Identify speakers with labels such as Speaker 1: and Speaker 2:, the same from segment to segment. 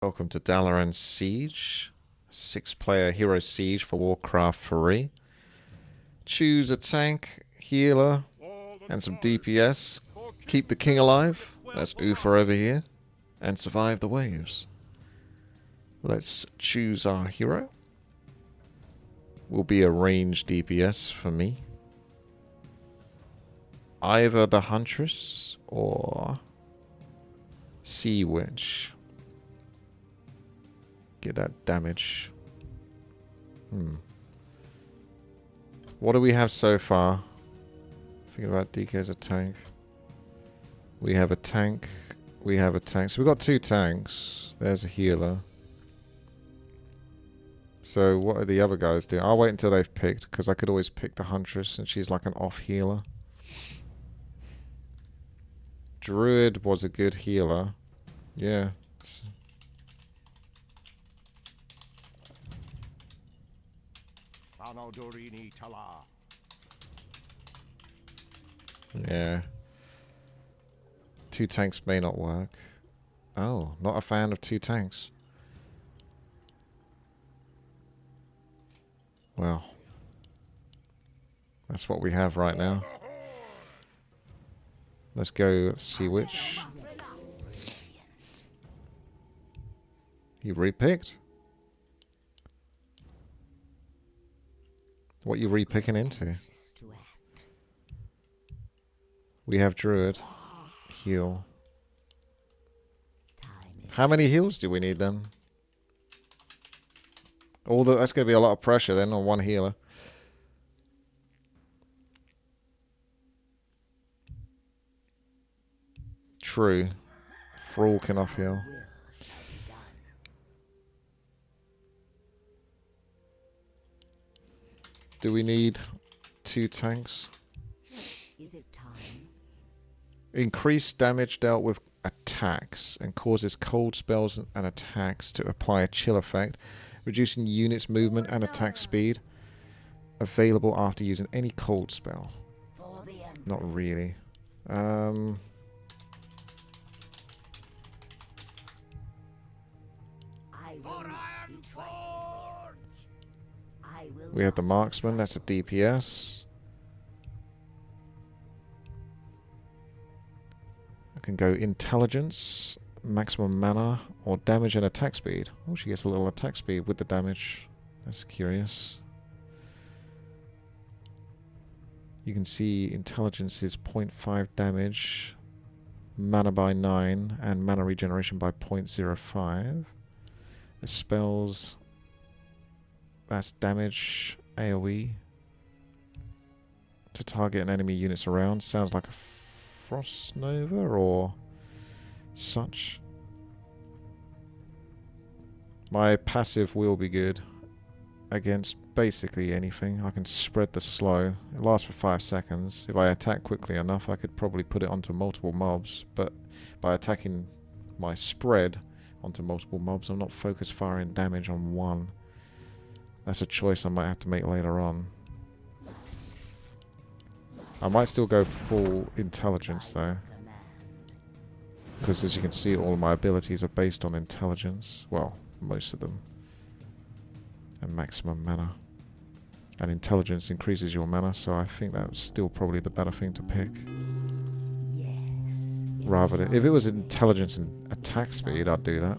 Speaker 1: Welcome to Dalaran Siege. 6-player hero siege for Warcraft 3. Choose a tank, healer, and some DPS. Keep the king alive. That's Uther over here. And survive the waves. Let's choose our hero. Will be a ranged DPS for me. Either the Huntress or Sea Witch. Get that damage. What do we have so far? Think about DK as a tank. We have a tank. We have a tank. So we've got 2 tanks. There's a healer. So what are the other guys doing? I'll wait until they've picked, because I could always pick the Huntress and she's like an off healer. Druid was a good healer. Yeah. Yeah. 2 tanks may not work. Oh, not a fan of 2 tanks. Well, that's what we have right now. Let's go Sea Witch. You repicked? What you repicking into? We have Druid. Heal. How many heals do we need then? That's going to be a lot of pressure then on one healer. True. Thrall can off heal. Do we need 2 tanks?
Speaker 2: Is it time?
Speaker 1: Increased damage dealt with attacks and causes cold spells and attacks to apply a chill effect, reducing units' movement and attack speed. Available after using any cold spell. Not really. We have the marksman, that's a DPS. I can go intelligence, maximum mana, or damage and attack speed. Oh, she gets a little attack speed with the damage. That's curious. You can see intelligence is 0.5 damage, mana by 9, and mana regeneration by 0.05. The spells, that's damage, AoE, to target an enemy units around. Sounds like a Frost Nova or such. My passive will be good against basically anything. I can spread the slow. It lasts for 5 seconds. If I attack quickly enough, I could probably put it onto multiple mobs, but by attacking my spread onto multiple mobs, I'm not focused firing damage on one. That's a choice I might have to make later on. I might still go full intelligence though, because as you can see, all of my abilities are based on intelligence. Well, most of them. And maximum mana. And intelligence increases your mana, so I think that's still probably the better thing to pick. Rather than, if it was intelligence and attack speed, I'd do that.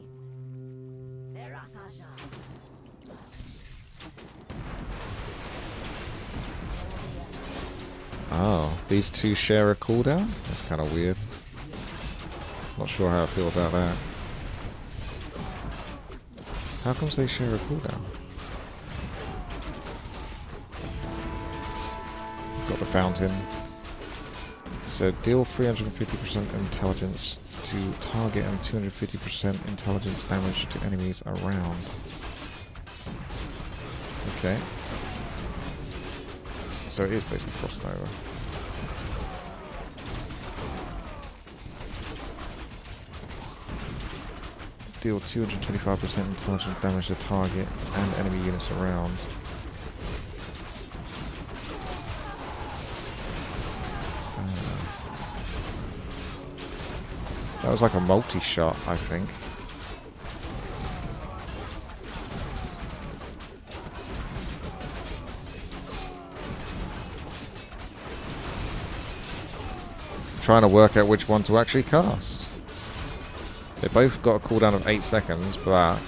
Speaker 1: Oh, these 2 share a cooldown? That's kind of weird. Not sure how I feel about that. How comes they share a cooldown? Got the fountain. So deal 350% intelligence to target and 250% intelligence damage to enemies around. Okay. So it is basically Frost Nova. Deal 225% intelligence damage to target and enemy units around. That was like a multi-shot, I think. trying to work out which one to actually cast. They both got a cooldown of 8 seconds, but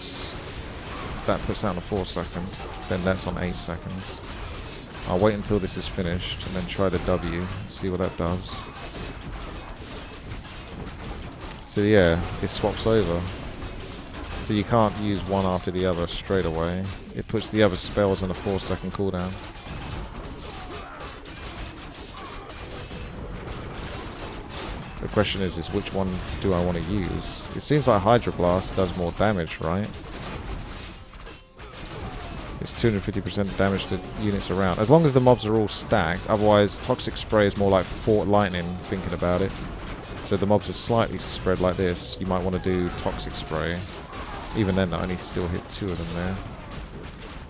Speaker 1: that puts down to 4 seconds. Then that's on 8 seconds. I'll wait until this is finished and then try the W and see what that does. So yeah, it swaps over. So you can't use one after the other straight away. It puts the other spells on a 4-second cooldown. The question is which one do I want to use? It seems like Hydro Blast does more damage, right? It's 250% damage to units around. As long as the mobs are all stacked. Otherwise, Toxic Spray is more like Fort Lightning, thinking about it. So the mobs are slightly spread like this. You might want to do Toxic Spray. Even then, I only still hit 2 of them there.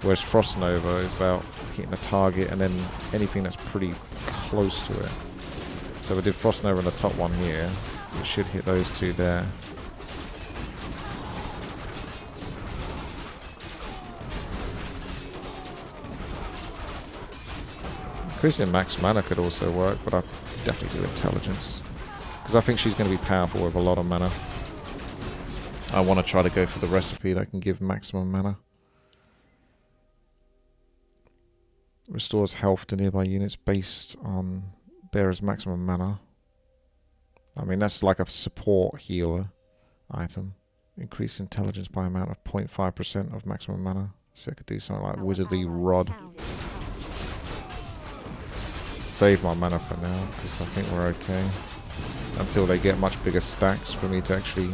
Speaker 1: Whereas Frost Nova is about hitting a target and then anything that's pretty close to it. So we did Frost Nova on the top one here. It should hit those 2 there. Increasing max mana could also work, but I'd definitely do intelligence. Because I think she's going to be powerful with a lot of mana. I want to try to go for the recipe that can give maximum mana. Restores health to nearby units based on bearer's maximum mana. I mean, that's like a support healer item. Increase intelligence by amount of 0.5% of maximum mana. So I could do something like Wizardly Rod. Save my mana for now, because I think we're okay. Until they get much bigger stacks for me to actually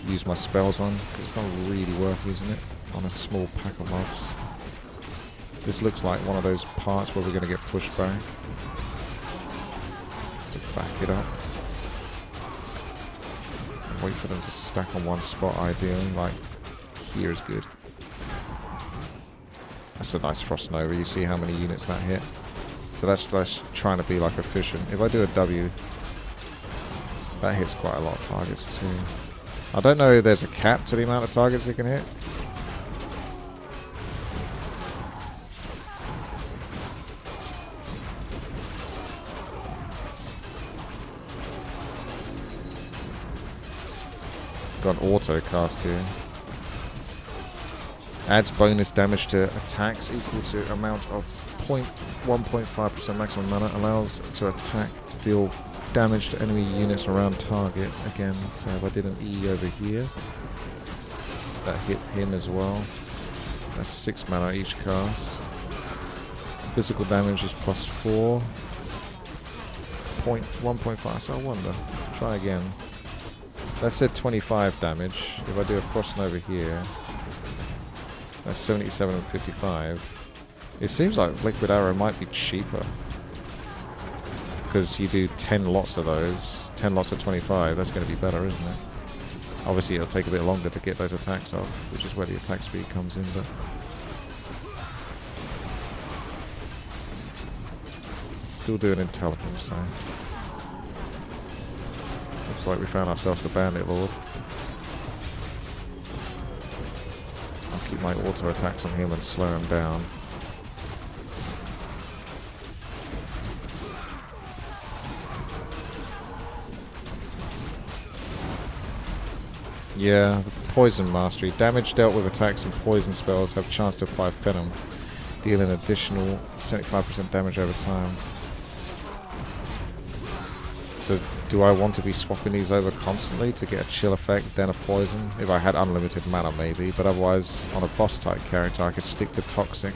Speaker 1: use my spells on, because it's not really worth using it on a small pack of mobs. This looks like one of those parts where we're going to get pushed back. So back it up. And wait for them to stack on one spot ideally, like here is good. That's a nice Frost Nova, you see how many units that hit. So that's trying to be like efficient. If I do a W, that hits quite a lot of targets too. I don't know if there's a cap to the amount of targets it can hit. Got an auto cast here. Adds bonus damage to attacks equal to amount of 1.5% maximum mana. Allows to attack to deal damage to enemy units around target. Again, so if I did an E over here, that hit him as well. That's 6 mana each cast. Physical damage is +4. 1.5, so I wonder. Try again. That said 25 damage. If I do a Frost Nova here, that's 77 and 55. It seems like Liquid Arrow might be cheaper. Because you do 10 lots of those. 10 lots of 25, that's going to be better, isn't it? Obviously it'll take a bit longer to get those attacks off, which is where the attack speed comes in, but... Still doing intelligence, so... Looks like we found ourselves the Bandit Lord. I'll keep my auto attacks on him and slow him down. Yeah, the Poison Mastery. Damage dealt with attacks and poison spells have chance to apply Venom, dealing additional 75% damage over time. So do I want to be swapping these over constantly to get a chill effect, then a poison? If I had unlimited mana maybe, but otherwise on a boss type character I could stick to Toxic.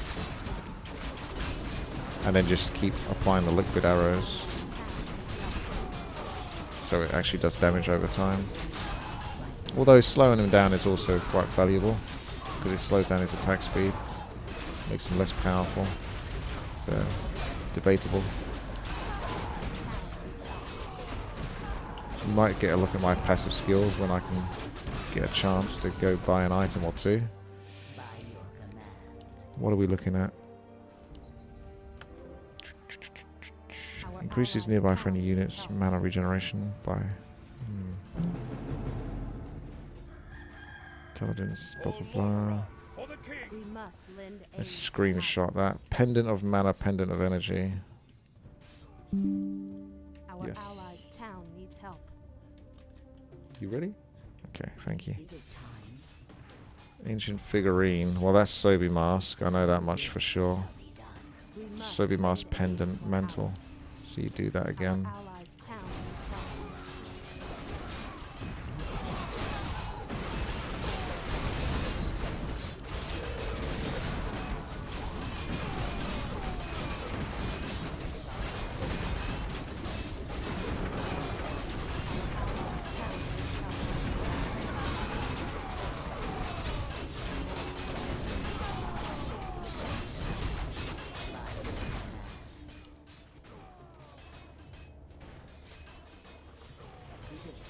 Speaker 1: And then just keep applying the liquid arrows. So it actually does damage over time. Although slowing him down is also quite valuable, because it slows down his attack speed, makes him less powerful. So, debatable. Might get a look at my passive skills when I can get a chance to go buy an item or two. What are we looking at? Increases nearby friendly units mana regeneration by... Intelligence, blah blah blah. Let's screenshot that. Pendant of mana, pendant of energy.
Speaker 2: Our
Speaker 1: Yes.
Speaker 2: allies' town
Speaker 1: You ready? Okay, thank you.
Speaker 2: Is it time?
Speaker 1: Ancient figurine. Well, that's Sobi Mask. I know that much for sure.
Speaker 2: Be done. We must
Speaker 1: Sobi Mask
Speaker 2: save
Speaker 1: pendant,
Speaker 2: our
Speaker 1: mental.
Speaker 2: allies.
Speaker 1: So you do that again.
Speaker 2: Our allies' town needs help.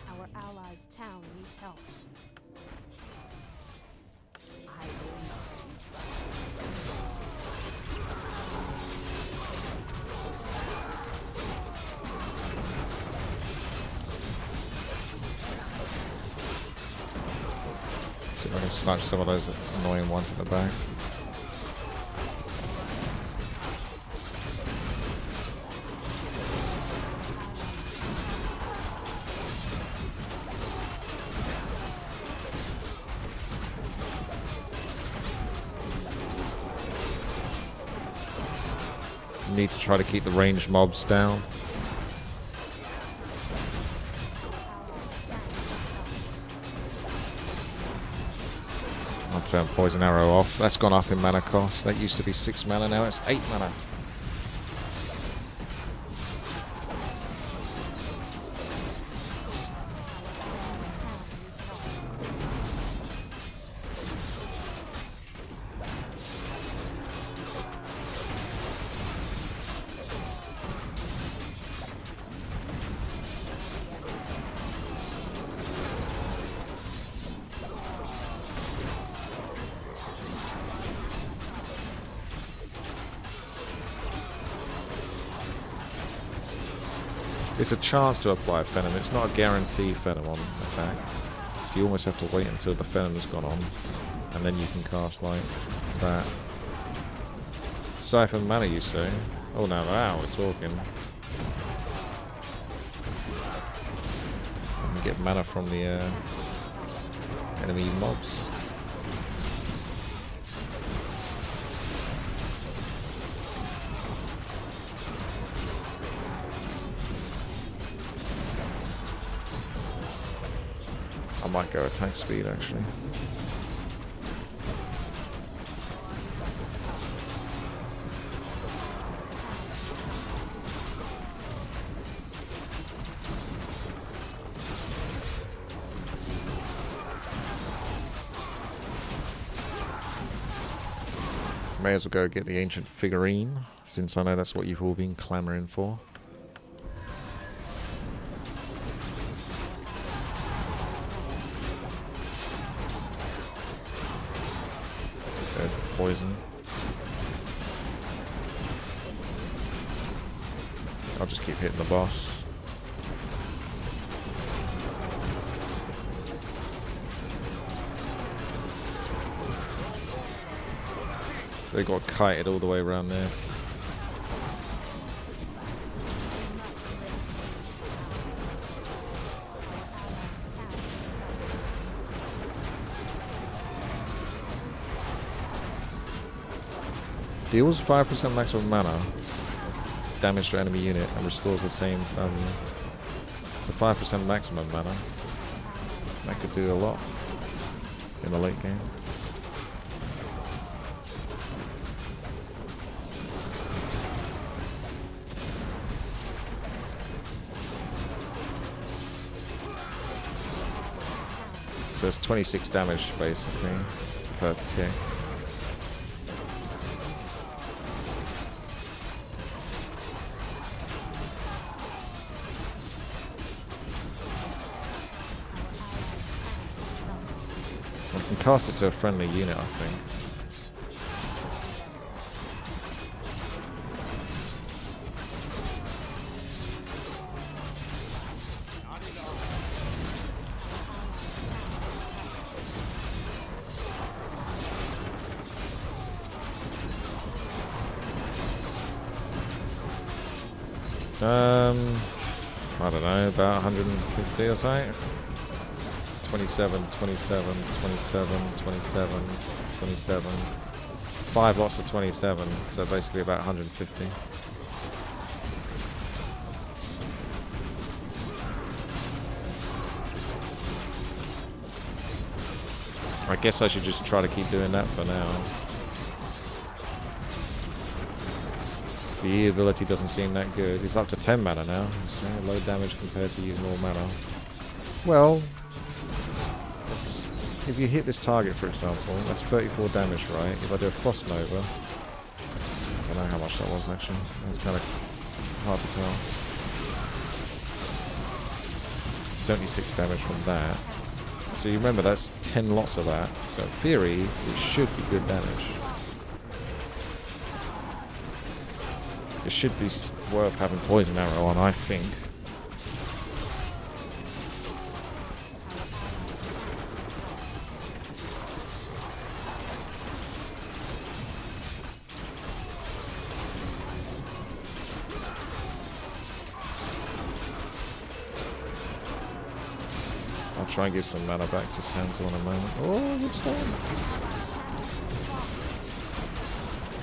Speaker 2: Our allies' town needs help. I will not retreat.
Speaker 1: See if I can snipe some of those annoying ones at the back. Need to try to keep the ranged mobs down. I'll turn Poison Arrow off. That's gone up in mana cost. That used to be 6 mana, now it's 8 mana. It's a chance to apply Venom. It's not a guaranteed Venom on attack. So you almost have to wait until the Venom's gone on. And then you can cast like that. Siphon mana, you say? Oh, now we're talking. You can get mana from the enemy mobs. I might go attack speed actually. May as well go get the ancient figurine, since I know that's what you've all been clamoring for. There's the poison. I'll just keep hitting the boss. They got kited all the way around there. Deals 5% maximum mana, damage to enemy unit, and restores the same value. It's a 5% maximum mana. That could do a lot in the late game. So it's 26 damage basically per tick. I can cast it to a friendly unit, I think. I don't know, about 150 or something. 27, 27, 27, 27, 27. 5 lots of 27, so basically about 150. I guess I should just try to keep doing that for now. The E ability doesn't seem that good. It's up to 10 mana now. It's low damage compared to using all mana. Well, if you hit this target, for example, that's 34 damage, right? If I do a Frost Nova, I don't know how much that was actually. It's kind of hard to tell. 76 damage from that. So you remember that's 10 lots of that. So in theory, it should be good damage. It should be worth having Poison Arrow on, I think. I'll try and get some mana back to Sansa in a moment. Oh, good start.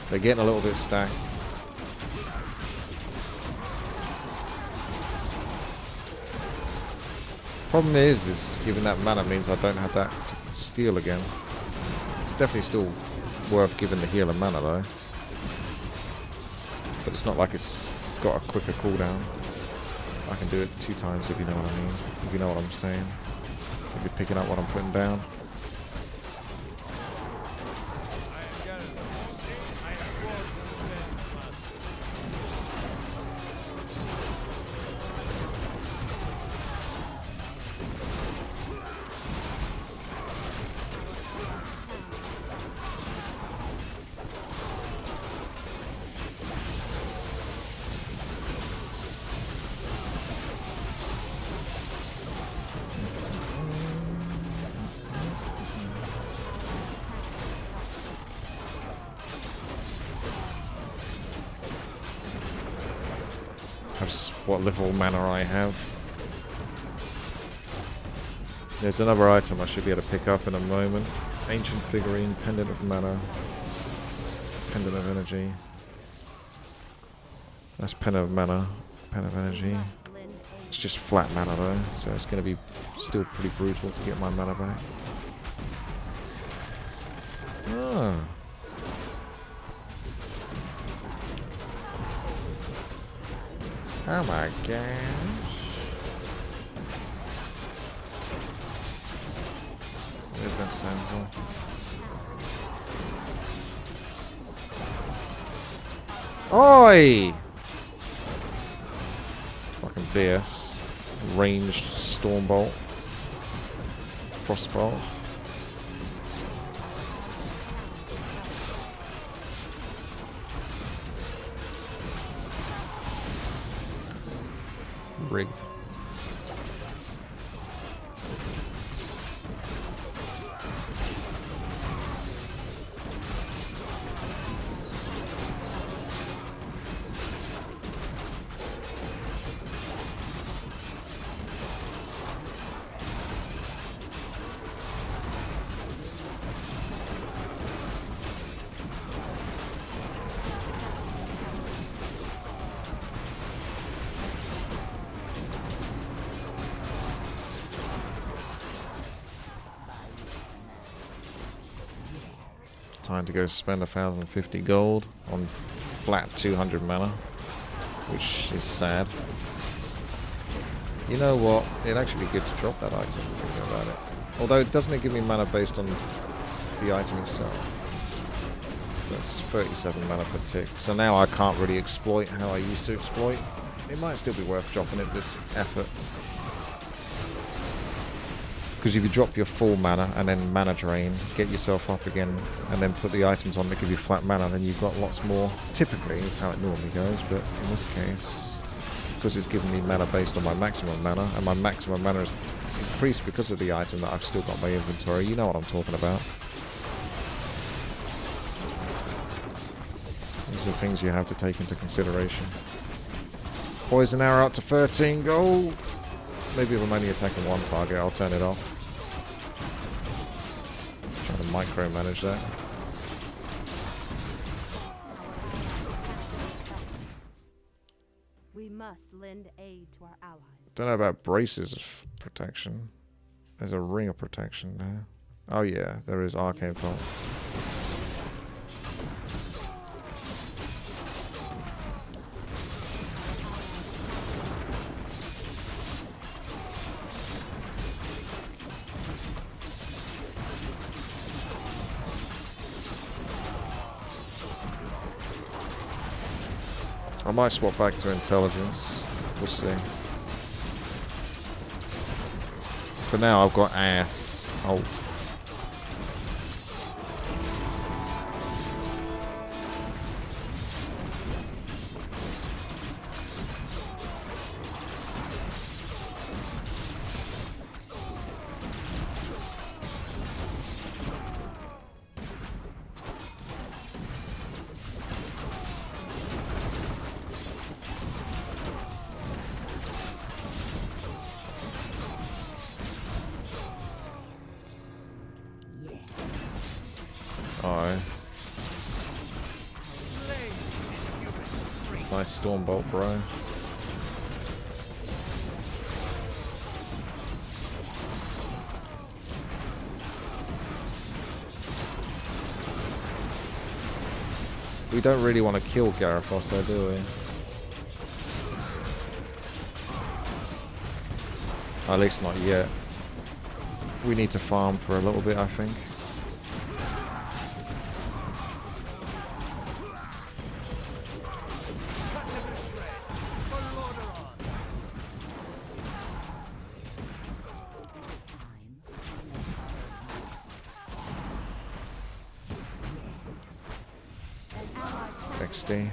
Speaker 1: They're getting a little bit stacked. Problem is giving that mana means I don't have that to steal again. It's definitely still worth giving the healer mana though. But it's not like it's got a quicker cooldown. I can do it 2 times if you know what I mean. If you know what I'm saying. If you're picking up what I'm putting down. What little mana I have. There's another item I should be able to pick up in a moment. Ancient Figurine, Pendant of Mana, Pendant of Energy. That's Pendant of Mana, Pendant of Energy. It's just flat mana though, so it's going to be still pretty brutal to get my mana back. Ah. Oh my gosh. Where's that Sansa? Oi! Fucking BS. Ranged Stormbolt. Frostbolt. Rigged. Time to go spend 1,050 gold on flat 200 mana, which is sad. You know what? It'd actually be good to drop that item, thinking about it. Although, doesn't it give me mana based on the item itself? So that's 37 mana per tick. So now I can't really exploit how I used to exploit. It might still be worth dropping it this effort. Because if you drop your full mana and then mana drain, get yourself up again, and then put the items on that give you flat mana, then you've got lots more. Typically, is how it normally goes, but in this case, because it's giving me mana based on my maximum mana, and my maximum mana is increased because of the item that I've still got in my inventory, you know what I'm talking about. These are things you have to take into consideration. Poison arrow up to 13 gold. Maybe if I'm only attacking one target, I'll turn it off. micromanage that.
Speaker 2: We must lend aid to our allies.
Speaker 1: Don't know about braces of protection. There's a ring of protection there. Oh yeah, there is arcane pulse. I might swap back to intelligence. We'll see. For now, I've got ass ult. Alright. Nice Stormbolt, bro. We don't really want to kill Garifos though, do we? At least not yet. We need to farm for a little bit, I think. XD.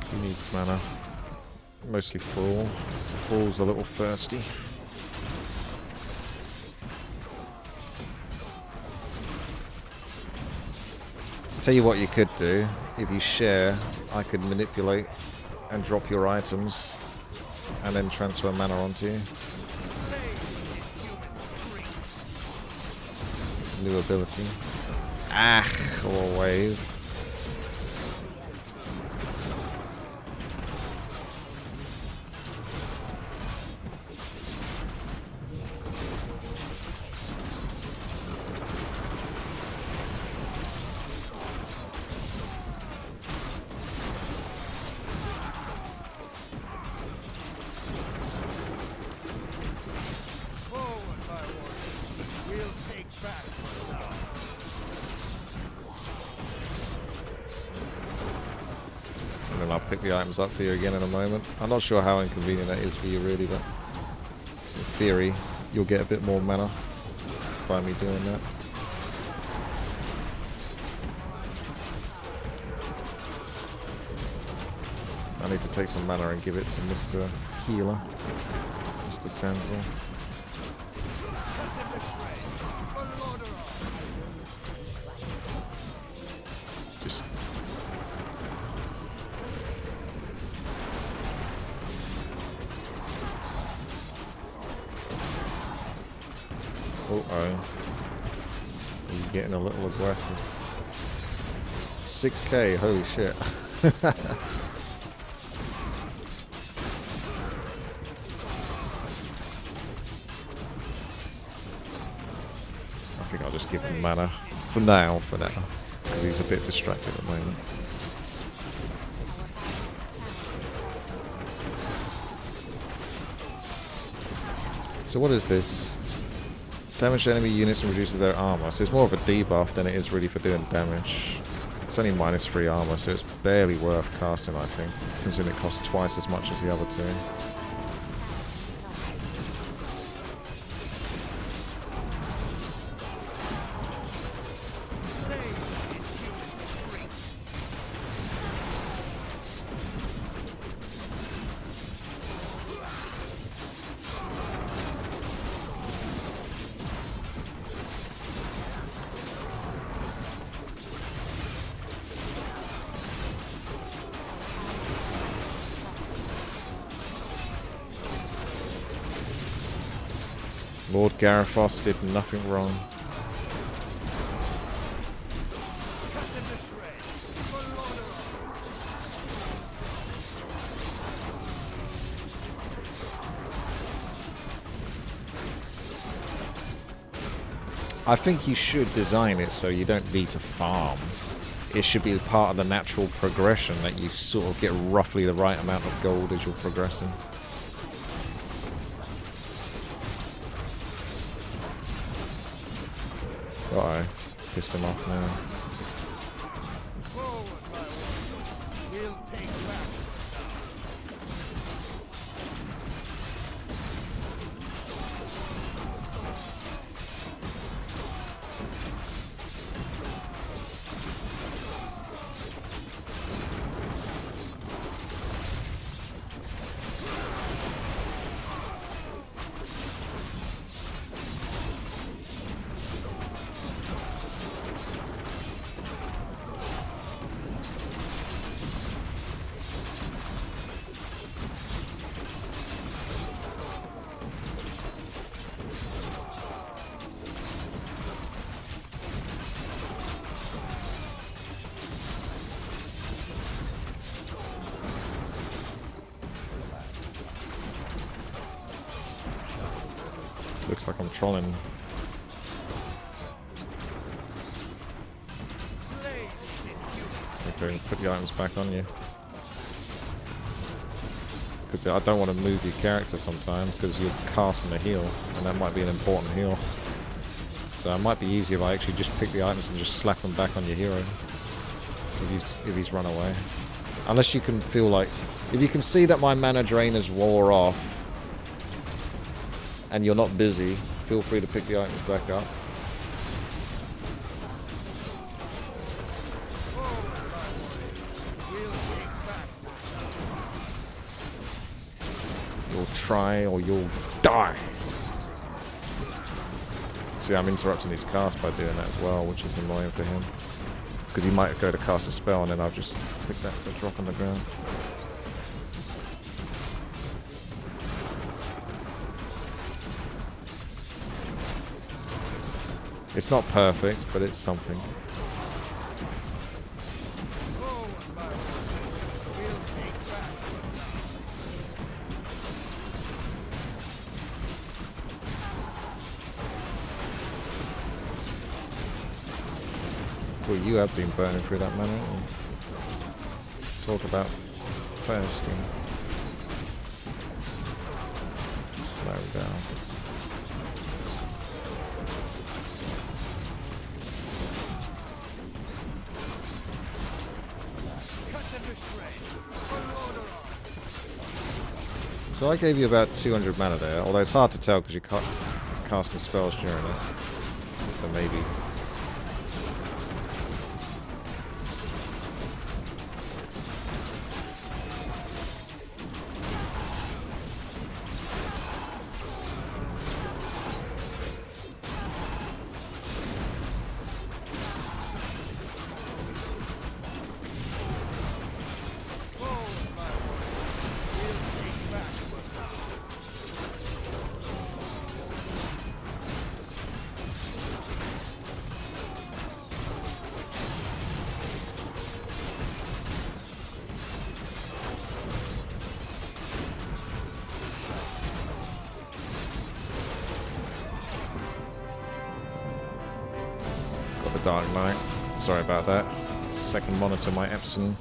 Speaker 1: He needs mana. Mostly Thrall. Thrall's a little thirsty. Tell you what you could do. If you share, I could manipulate and drop your items and then transfer mana onto you. New ability. Ah, or wave. And then I'll pick the items up for you again in a moment. I'm not sure how inconvenient that is for you really, but in theory, you'll get a bit more mana by me doing that. I need to take some mana and give it to Mr. Healer, Mr. Sansa. Just Uh-oh. He's getting a little aggressive. 6k, holy shit. I think I'll just give him mana. For now. Because he's a bit distracted at the moment. So what is this? Damage to enemy units and reduces their armor. So it's more of a debuff than it is really for doing damage. It's only -3 armor, so it's barely worth casting, I think. Considering it costs twice as much as the other two. Lord Garifos did nothing wrong. I think you should design it so you don't need to farm. It should be part of the natural progression that you sort of get roughly the right amount of gold as you're progressing. Uh-oh, pissed him off now. Looks like I'm trolling. Okay, put the items back on you. Because I don't want to move your character sometimes because you're casting a heal, and that might be an important heal. So it might be easier if I actually just pick the items and just slap them back on your hero. If he's run away. Unless you can feel like... If you can see that my mana drain has wore off, and you're not busy, feel free to pick the items back up. You'll try or you'll die. See, I'm interrupting his cast by doing that as well, which is annoying for him. Because he might go to cast a spell and then I've just picked that to drop on the ground. It's not perfect, but it's something. Well, you have been burning through that mana. Talk about thirsting. Slow down. So I gave you about 200 mana there, although it's hard to tell because you're casting spells during it. So maybe. Dark Knight. Sorry about that. Second monitor, my Epson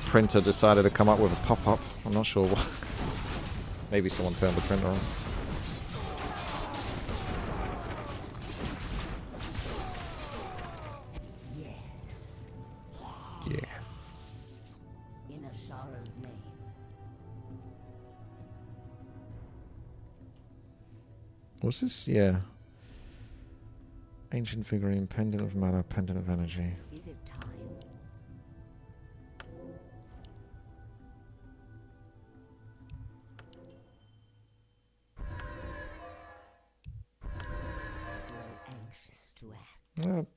Speaker 1: printer decided to come up with a pop-up. I'm not sure why. Maybe someone turned the printer on. Yeah.
Speaker 3: In a sorrow's name.
Speaker 1: What's this? Yeah. Ancient figurine, pendant of mana, pendant of energy.
Speaker 3: Is it time? Grow anxious to act.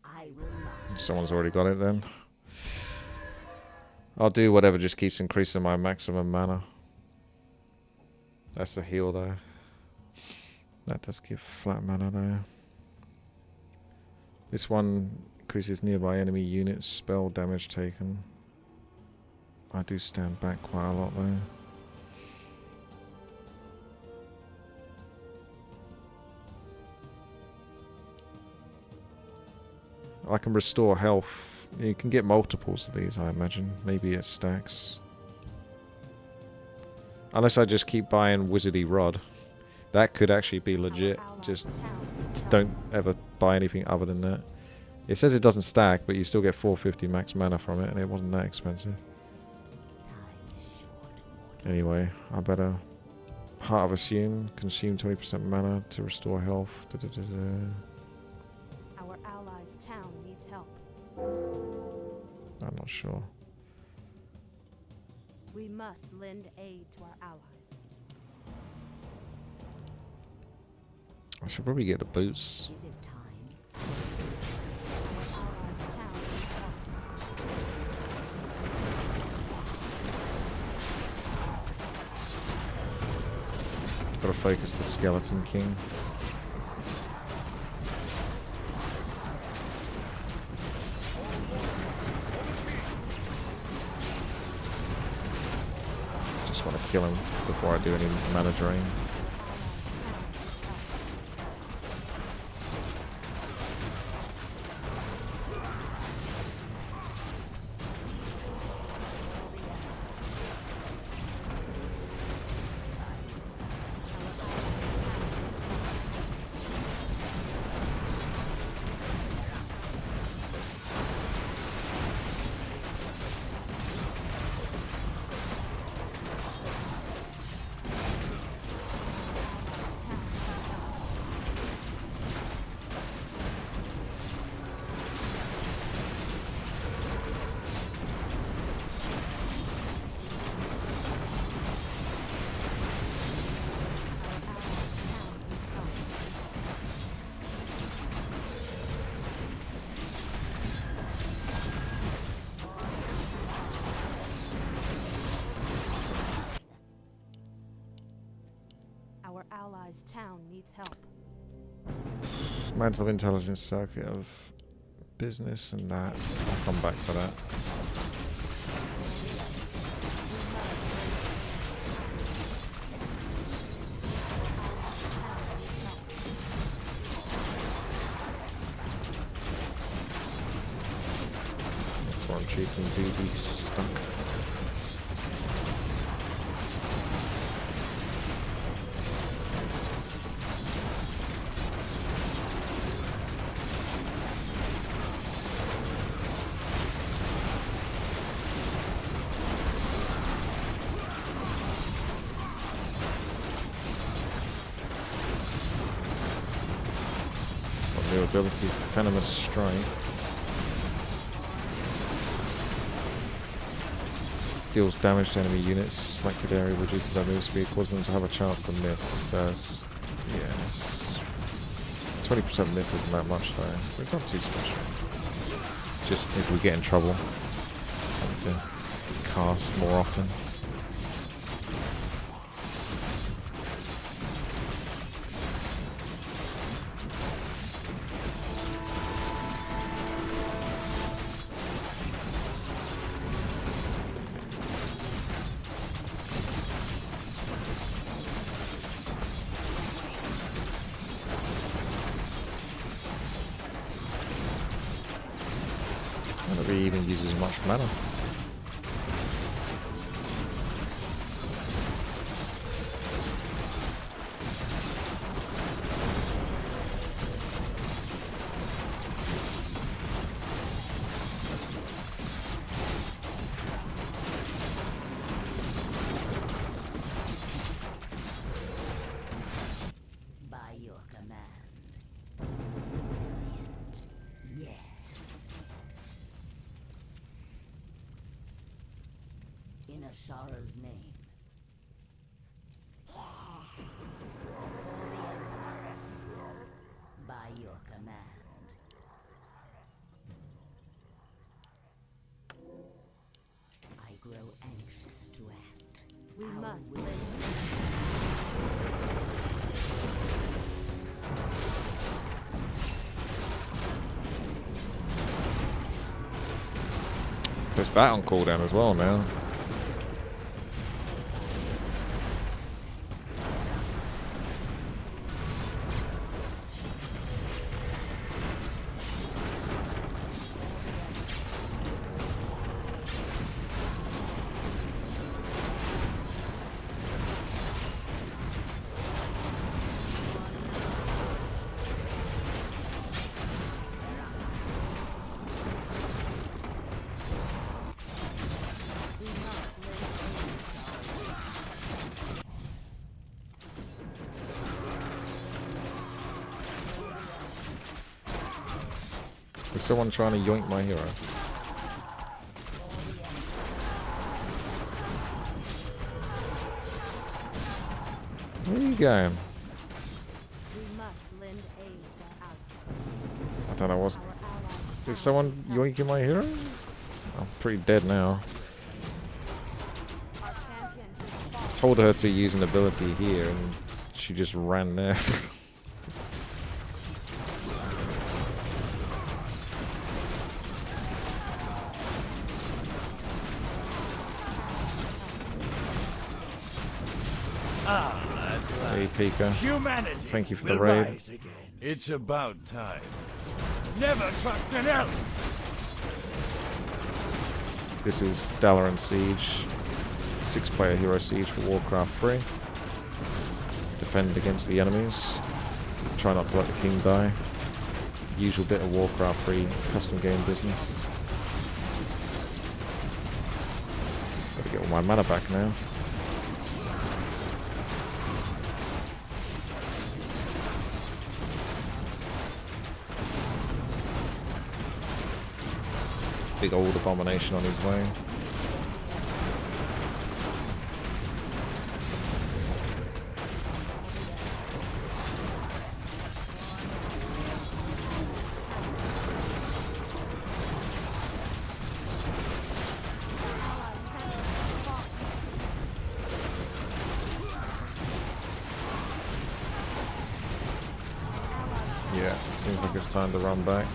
Speaker 3: I will not.
Speaker 1: Someone's already got it then. I'll do whatever just keeps increasing my maximum mana. That's the heal there. That does give flat mana there. This one increases nearby enemy units spell damage taken. I do stand back quite a lot there. I can restore health. You can get multiples of these, I imagine. Maybe it stacks. Unless I just keep buying Wizardy Rod. That could actually be legit. Just don't ever buy anything other than that. It says it doesn't stack, but you still get 450 max mana from it, and it wasn't that expensive. Anyway, I better Heart of Assume, consume 20% mana to restore health.
Speaker 2: Our allies' town needs help.
Speaker 1: I'm not sure.
Speaker 2: We must lend aid to our allies.
Speaker 1: I should probably get the boots.
Speaker 3: Is it time?
Speaker 2: Our allies' town needs help.
Speaker 1: Gotta focus the Skeleton King. Just want to kill him before I do any mana drain.
Speaker 2: Our allies' town needs help.
Speaker 1: Mantle of Intelligence, Circuit of Business, and that. I'll come back for that. That's one cheap and do be stuck. New ability, Venomous Strike. Deals damage to enemy units. Selected area reduces their move speed, causing them to have a chance to miss. Yes. 20% miss isn't that much though. So it's not too special. Just if we get in trouble, something to cast more often. I don't know if he even uses much mana.
Speaker 3: By your command. Brilliant. Yes. In a sorrow's name. For the Empress. By your command. I grow anxious to act.
Speaker 2: We
Speaker 3: Our
Speaker 2: must
Speaker 3: will.
Speaker 2: live.
Speaker 1: Puts that on cooldown as well now. There's someone trying to yoink my hero. Where are you going?
Speaker 2: We must lend aid to our
Speaker 1: I don't know what's...
Speaker 2: Our allies'
Speaker 1: Is
Speaker 2: town
Speaker 1: someone
Speaker 2: needs help.
Speaker 1: yoinking my hero? I'm pretty dead now.
Speaker 2: Our champion has fallen.
Speaker 1: Told her to use an ability here and she just ran there. Hey Pika.
Speaker 4: Humanity
Speaker 1: Thank you for the
Speaker 4: will
Speaker 1: raid.
Speaker 4: rise again. It's about time. Never trust an elf.
Speaker 1: This is Dalaran Siege. 6-player hero siege for Warcraft 3. Defend against the enemies. Try not to let the king die. Usual bit of Warcraft 3 custom game business. Gotta get all my mana back now. Big old abomination on his way. Yeah, seems like it's time to run back.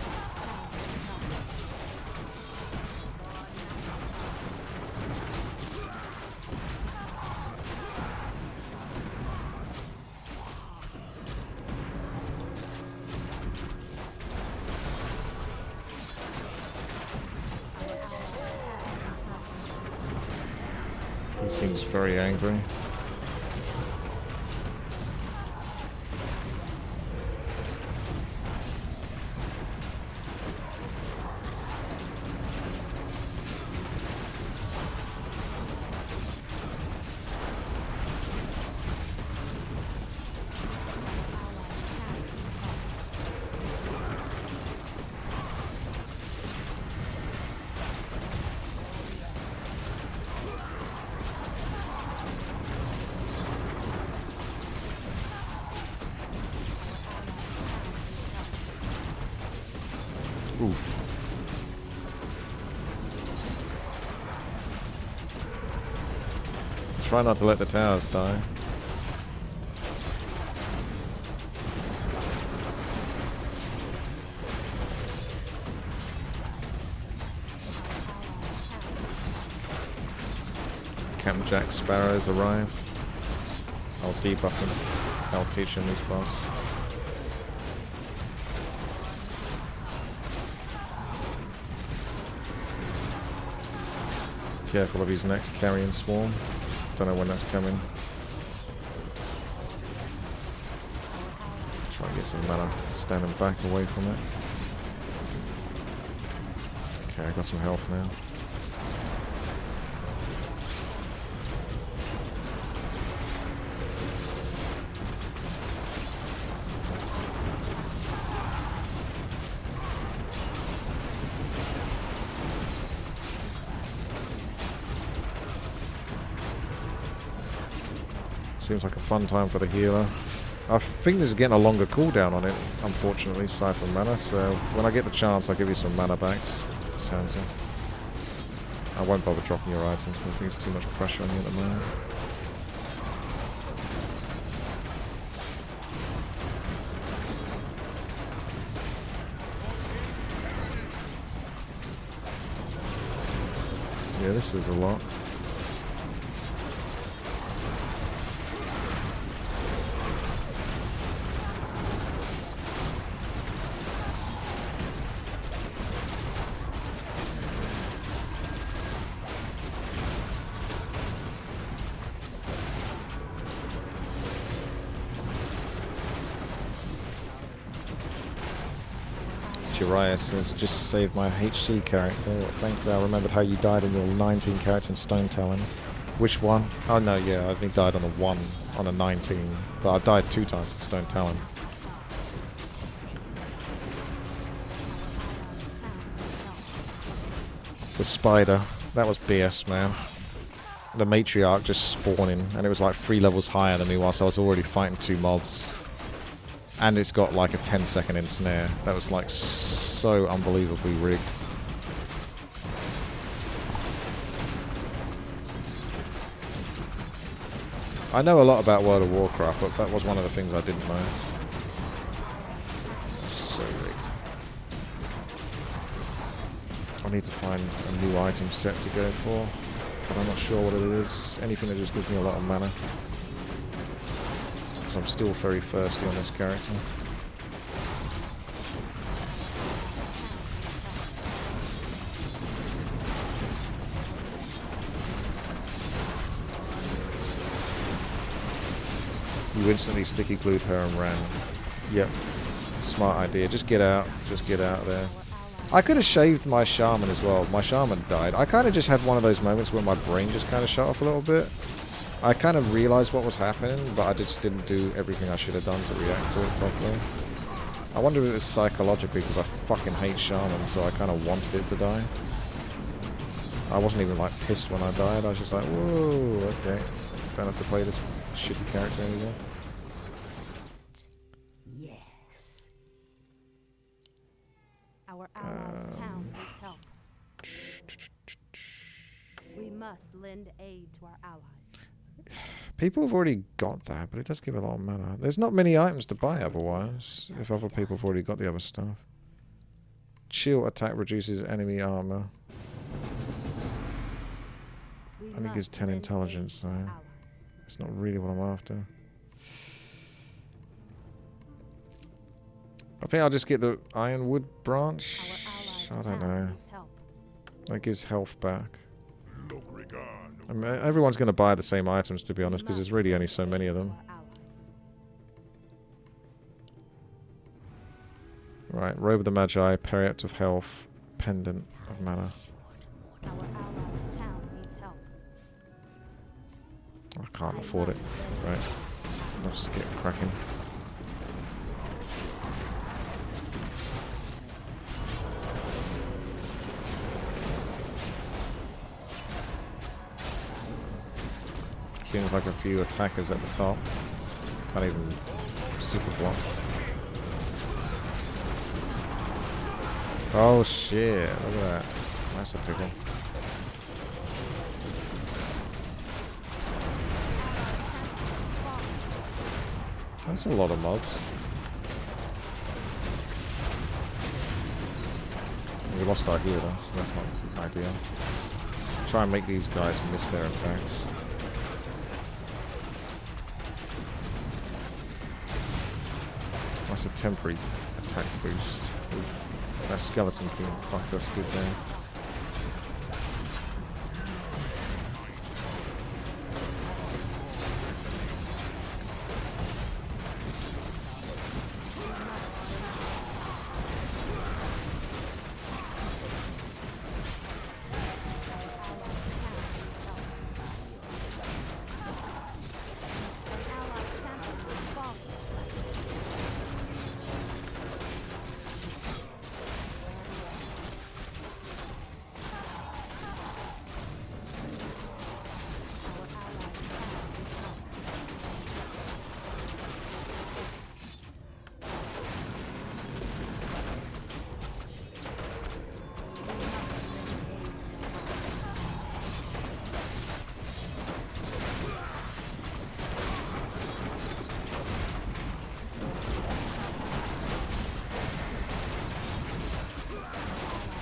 Speaker 1: He seems very angry. Oof. Try not to let the towers die. Captain Jack Sparrows arrive. I'll debuff him. I'll teach him his boss. Careful of his next carrion swarm. Don't know when that's coming. Try and get some mana standing back away from it. Okay, I got some health now. Seems like a fun time for the healer. I think this is getting a longer cooldown on it, unfortunately, Siphon Mana, so when I get the chance I'll give you some mana backs, Sansa. I won't bother dropping your items, I think it's too much pressure on you at the moment. Yeah, this is a lot. Urias has just saved my HC character. Thankfully I remembered how you died in your 19 character in Stone Talon. Which one? Oh no, yeah, I only died on a 1, on a 19. But I died 2 times in Stone Talon. The spider. That was BS, man. The matriarch just spawning, and it was like 3 levels higher than me whilst I was already fighting 2 mobs. And it's got like a 10-second ensnare. That was like so unbelievably rigged. I know a lot about World of Warcraft, but that was one of the things I didn't know. So rigged. I need to find a new item set to go for, but I'm not sure what it is. Anything that just gives me a lot of mana. I'm still very thirsty on this character. You instantly sticky glued her and ran. Yep. Smart idea. Just get out. Just get out of there. I could have shaved my shaman as well. My shaman died. I kind of just had one of those moments where my brain just kind of shut off a little bit. I kind of realised what was happening, but I just didn't do everything I should have done to react to it properly. I wonder if it was psychologically, because I fucking hate shaman, so I kind of wanted it to die. I wasn't even like pissed when I died, I was just like, whoa, okay. Don't have to play this shitty character anymore.
Speaker 3: Yes.
Speaker 2: Our allies' town needs help. We must lend aid to our allies.
Speaker 1: People have already got that, but it does give a lot of mana. There's not many items to buy otherwise, if other people have already got the other stuff. Chill attack reduces enemy armor. I think it's 10 intelligence though. It's not really what I'm after. I think I'll just get the Ironwood branch. I don't know. That gives health back. I mean, everyone's going to buy the same items, to be honest, because there's really only so many of them. Right, Robe of the Magi, Periapt of Health, Pendant of Mana.
Speaker 2: Our allies' town needs help.
Speaker 1: I can't afford it. Right, I'll just get cracking. Seems like a few attackers at the top. Can't even super block. Oh shit, look at that. That's a pickle. That's a lot of mobs. We lost our healer, so that's not ideal. Try and make these guys miss their attacks. That's a temporary attack boost. Oof. That skeleton king fucked us good there.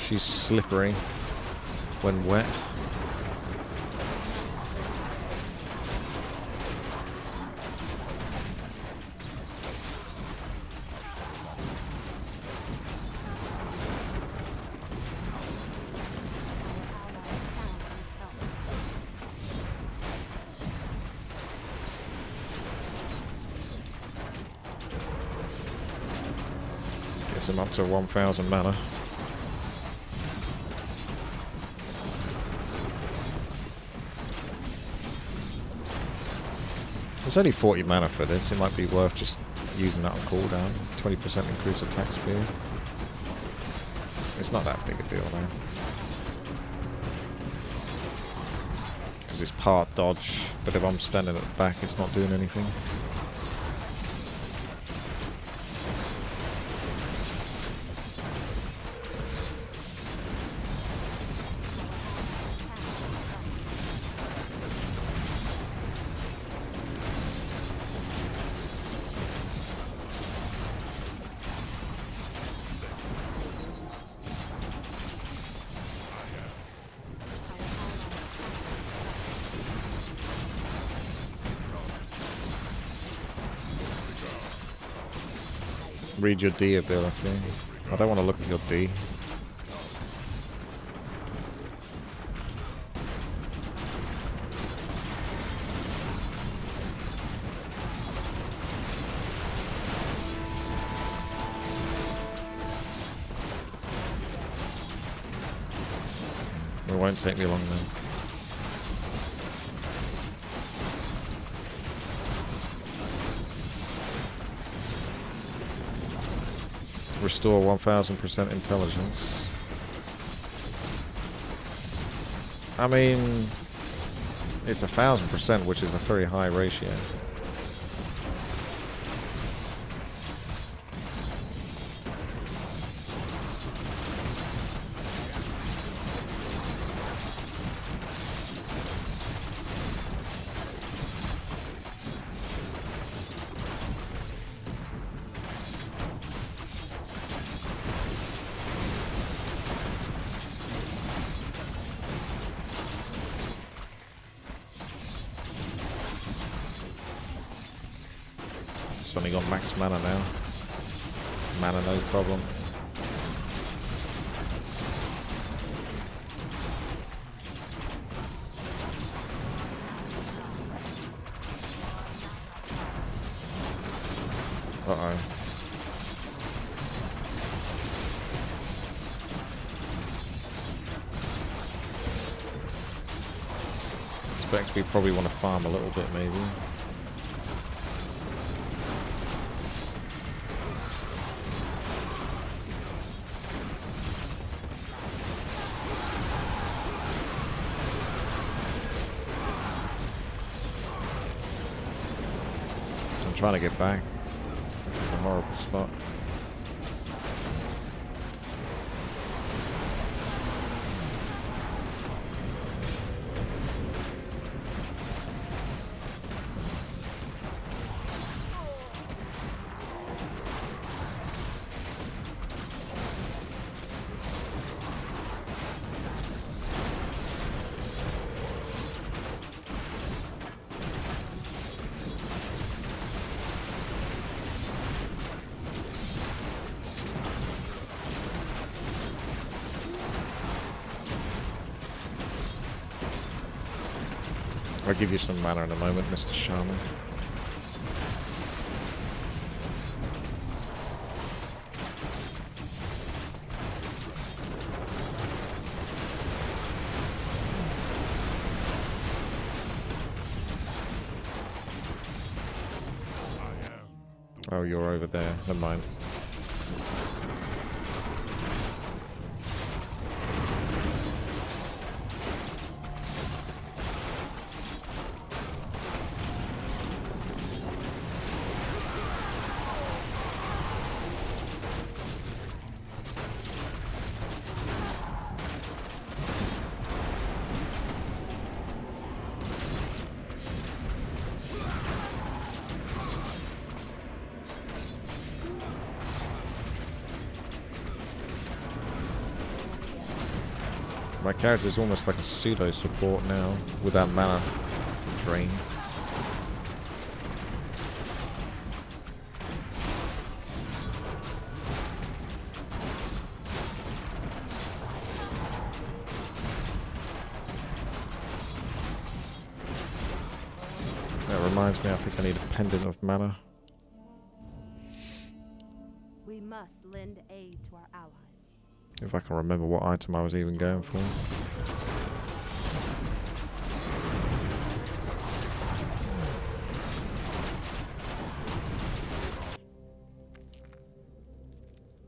Speaker 1: She's slippery when wet. Gets him up to 1,000 mana. There's only 40 mana for this. It might be worth just using that on cooldown. 20% increase attack speed. It's not that big a deal now. Because it's part dodge, but if I'm standing at the back, it's not doing anything. Read your D ability. I don't want to look at your D. It won't take me long then. Restore 1000% intelligence. I mean, it's 1000%, which is a very high ratio. Suddenly got max mana now. Mana no problem. Uh-oh. Suspect we probably want to farm a little bit maybe. Trying to get back. This is a horrible spot. I'll give you some mana in a moment, Mr. Shaman. Oh, you're over there. Never mind. My character is almost like a pseudo support now with that mana drain. That reminds me, I think I need a pendant of mana.
Speaker 2: We must lend aid to our allies.
Speaker 1: If I can remember what item I was even going for.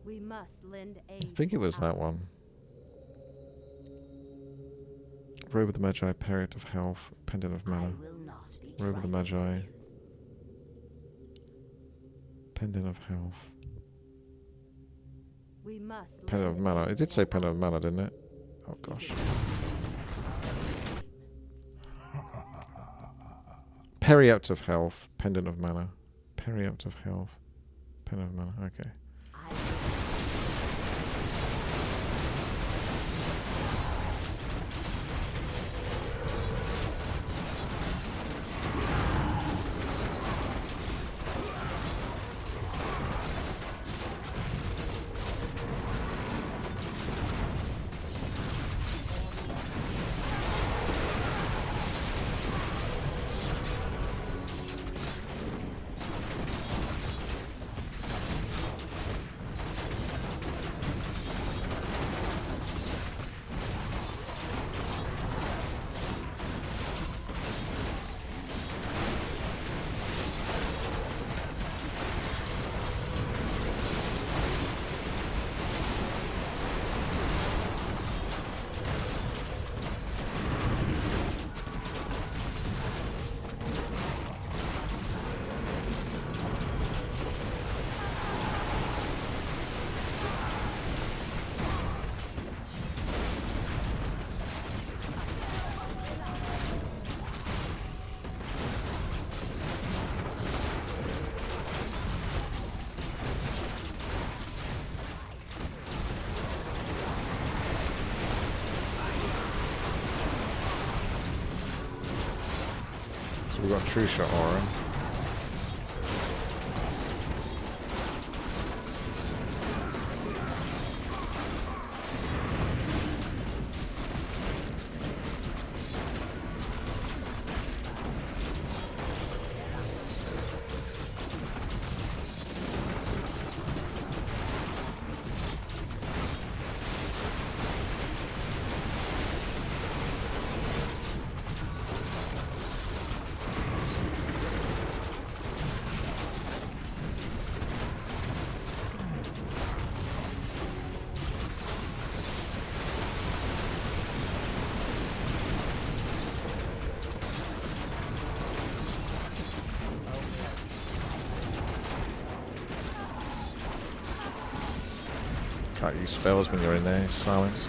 Speaker 2: We must lend aid.
Speaker 1: I think it was that one. Robe of the Magi, Parrot of Health, Pendant of Mana. Robe of the Magi, Pendant of Health,
Speaker 2: We must
Speaker 1: Pendant of
Speaker 2: lend
Speaker 1: Mana.
Speaker 2: aid
Speaker 1: It did
Speaker 2: to
Speaker 1: say
Speaker 2: our
Speaker 1: Pendant of
Speaker 2: allies.
Speaker 1: Mana, didn't it? Oh gosh. Periapt of Health, Pendant of Mana. Periapt of Health, Pendant of Mana. Okay. So we've got True Shot Aura. Can't use spells when you're in there, it's silenced.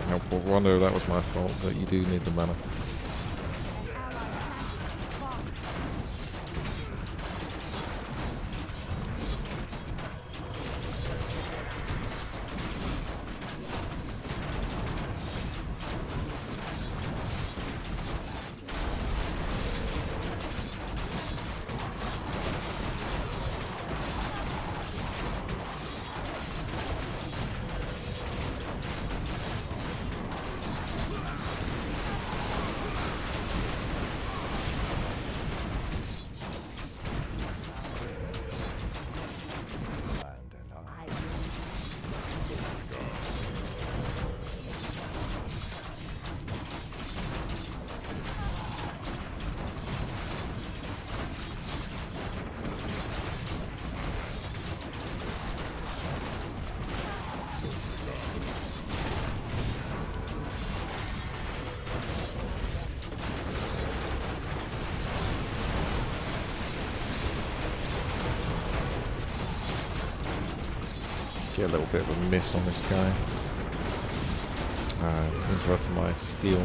Speaker 1: No wonder that was my fault, but you do need the mana.
Speaker 2: An
Speaker 1: a little bit of a miss on this guy. Interrupted my steal.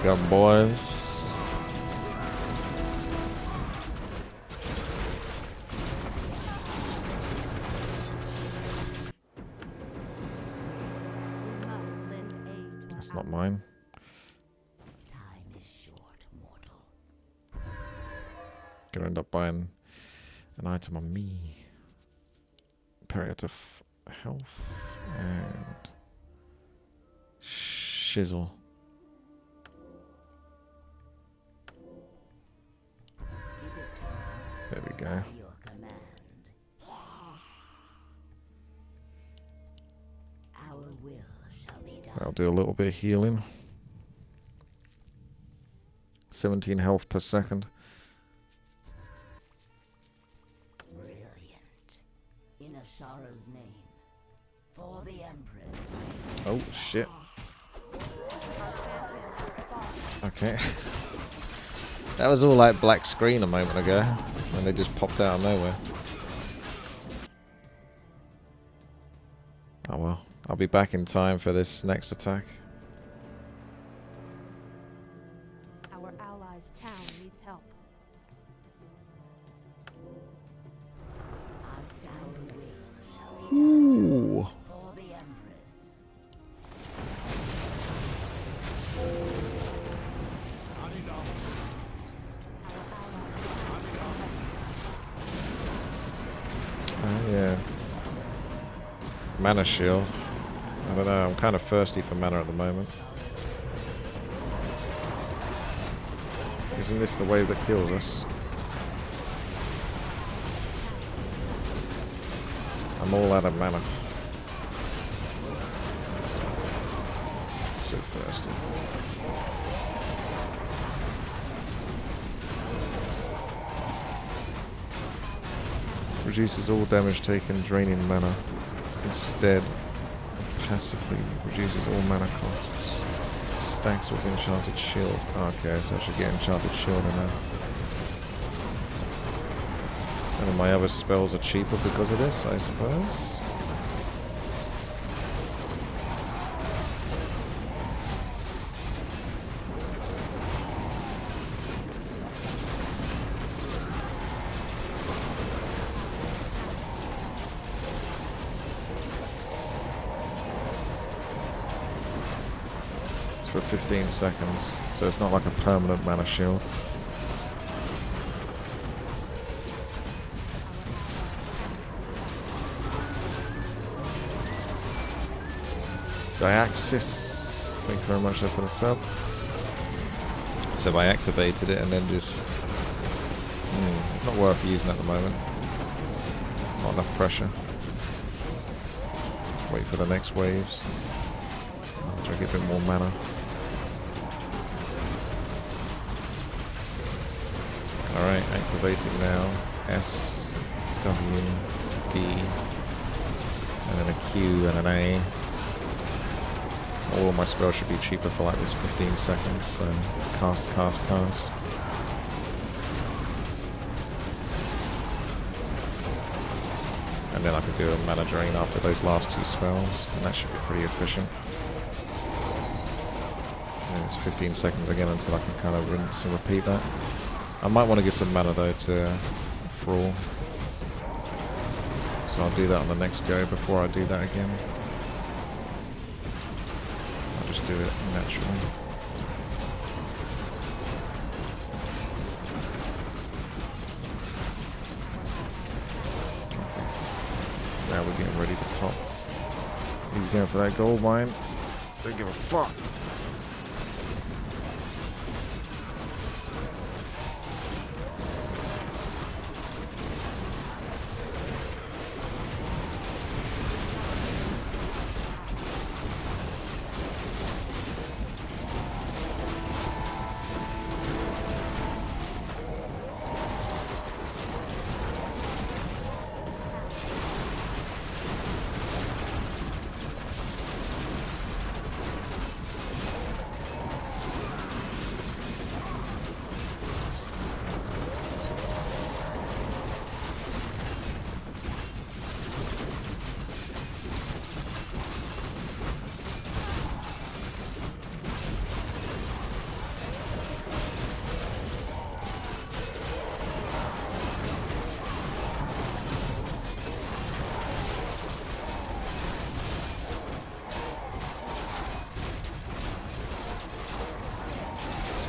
Speaker 1: Got boys. That's not mine.
Speaker 3: Time is short, mortal.
Speaker 1: Gonna end up buying an item on me. Parry to health and shizzle.
Speaker 3: Is it time?
Speaker 1: There we go.
Speaker 3: By your command. Our will shall be done.
Speaker 1: I'll do a little bit of healing. 17 health per second.
Speaker 3: Brilliant. In Ashara's name. For the Empress.
Speaker 1: Oh shit. Okay. That was all like black screen a moment ago, and they just popped out of nowhere. Oh well, I'll be back in time for this next attack.
Speaker 2: Our allies' town needs help.
Speaker 3: Our will shall be done.
Speaker 1: Ooh.
Speaker 3: For the Empress.
Speaker 1: Yeah. Mana shield. I don't know, I'm kind of thirsty for mana at the moment. Isn't this the wave that kills us? I'm all out of mana. So thirsty. Reduces all damage taken, draining mana. Instead, passively reduces all mana costs. Stacks with enchanted shield. Okay, so I should get enchanted shield in there. And then my other spells are cheaper because of this, I suppose. For 15 seconds, so it's not like a permanent mana shield. Diaxis, thank you very much for the sub. So I activated it and then just... it's not worth using at the moment. Not enough pressure. Wait for the next waves. Try to get a bit more mana. Alright, activating now. S, W, D, and then a Q and an A. All of my spells should be cheaper for like this 15 seconds, so cast, cast, cast. And then I can do a mana drain after those last two spells, and that should be pretty efficient. And it's 15 seconds again until I can kind of rinse and repeat that. I might want to get some mana though to Thrall. So I'll do that on the next go before I do that again. I'll just do it naturally. Okay. Now we're getting ready to pop. He's going for that gold mine. Don't give a fuck.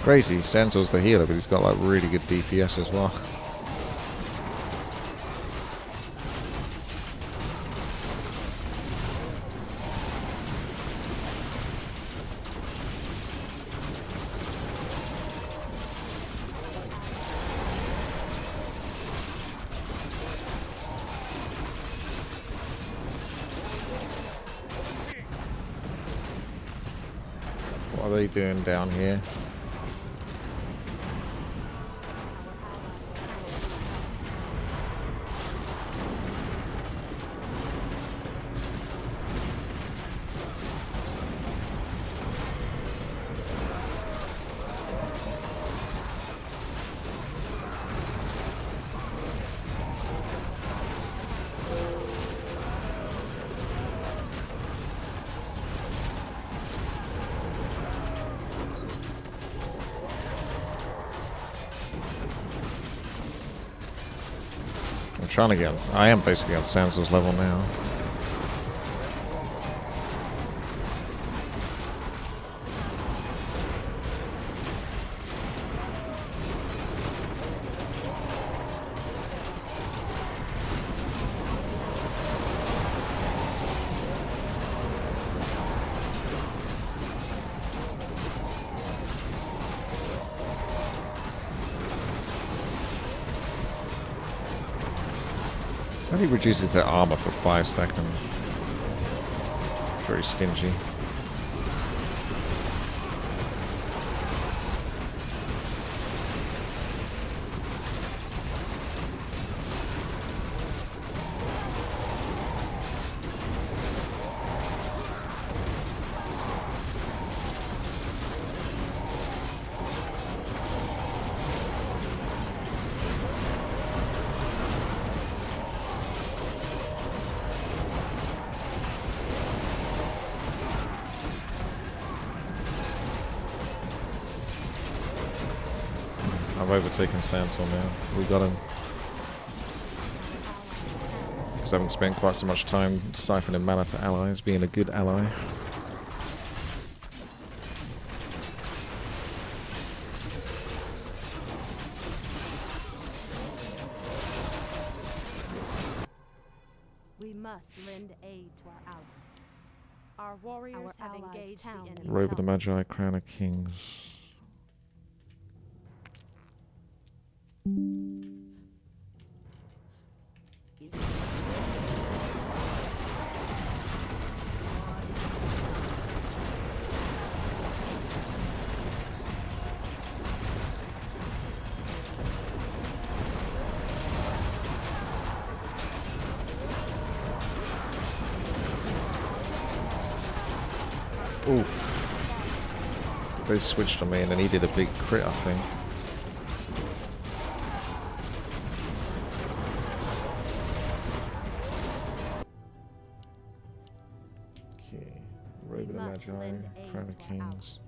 Speaker 1: Crazy, Sansal's the healer, but he's got like really good DPS as well. What are they doing down here? I'm trying to get on, I am basically on Sansal's level now. I think he reduces their armor for 5 seconds. Very stingy. I've overtaken Sansel now. We got him. Because I haven't spent quite so much time siphoning mana to allies, being a good ally.
Speaker 2: We must lend aid to our allies. Our warriors have engaged the enemy's
Speaker 1: Robe of the
Speaker 2: help.
Speaker 1: Magi, Crown of Kings. Oof. They switched on me and then he did a big crit, I think. Okay. Robe of the
Speaker 2: Must
Speaker 1: Magi,
Speaker 2: lend aid
Speaker 1: Crown of
Speaker 2: to our
Speaker 1: Kings.
Speaker 2: allies.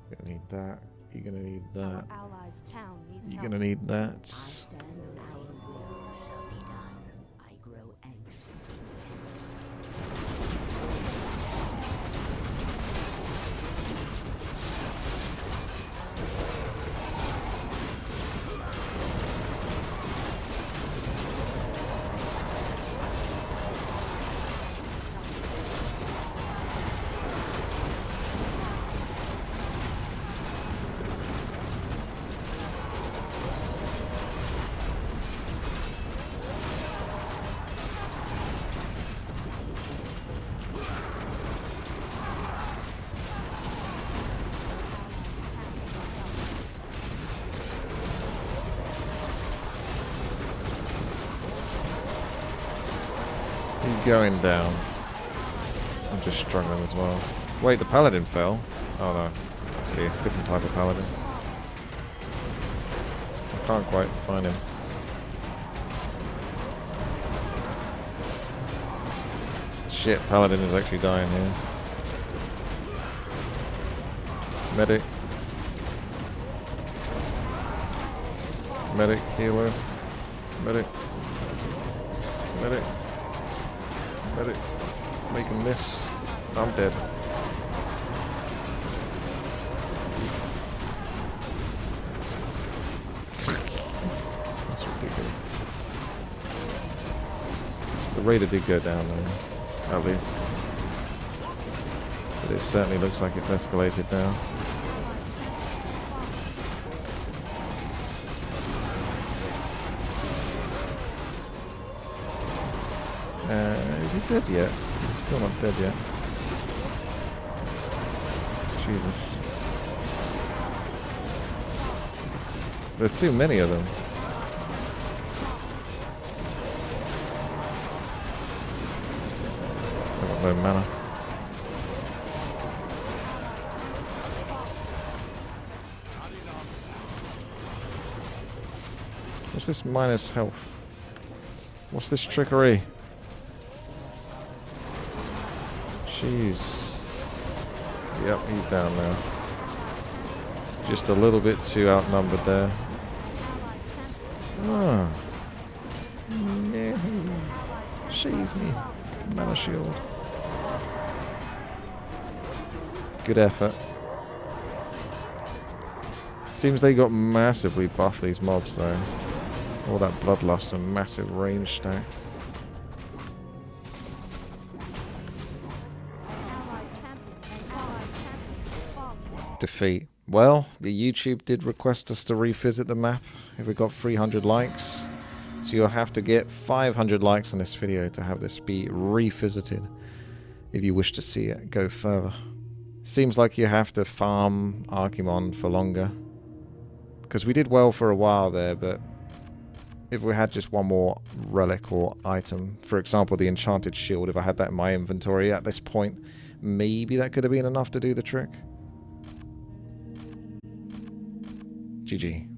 Speaker 1: You're gonna need that. You're gonna need
Speaker 2: Our
Speaker 1: that.
Speaker 2: allies' town needs
Speaker 1: You're
Speaker 2: help.
Speaker 1: gonna need
Speaker 3: I
Speaker 1: that.
Speaker 3: stand our will shall be done. I grow anxious.
Speaker 1: He's going down. I'm just struggling as well. Wait, the paladin fell. Oh no. I see, a different type of paladin. I can't quite find him. Shit, paladin is actually dying here. Medic. Medic, healer. Medic. Medic. Medic. Make him miss. I'm dead. The raider did go down there, at least. But it certainly looks like it's escalated now. Is he dead yet? He's still not dead yet. Jesus. There's too many of them. I've got no mana. What's this minus health? What's this trickery? Jeez. Yep, he's down now. Just a little bit too outnumbered there. Ah. Yeah. Save me. Mana shield. Good effort. Seems they got massively buffed, these mobs though. All that bloodlust and massive range stack. Defeat. Well, the YouTube did request us to revisit the map if we got 300 likes. So you'll have to get 500 likes on this video to have this be revisited if you wish to see it go further. Seems like you have to farm Archimonde for longer. Because we did well for a while there, but if we had just one more relic or item, for example the enchanted shield, if I had that in my inventory at this point, maybe that could have been enough to do the trick. GG.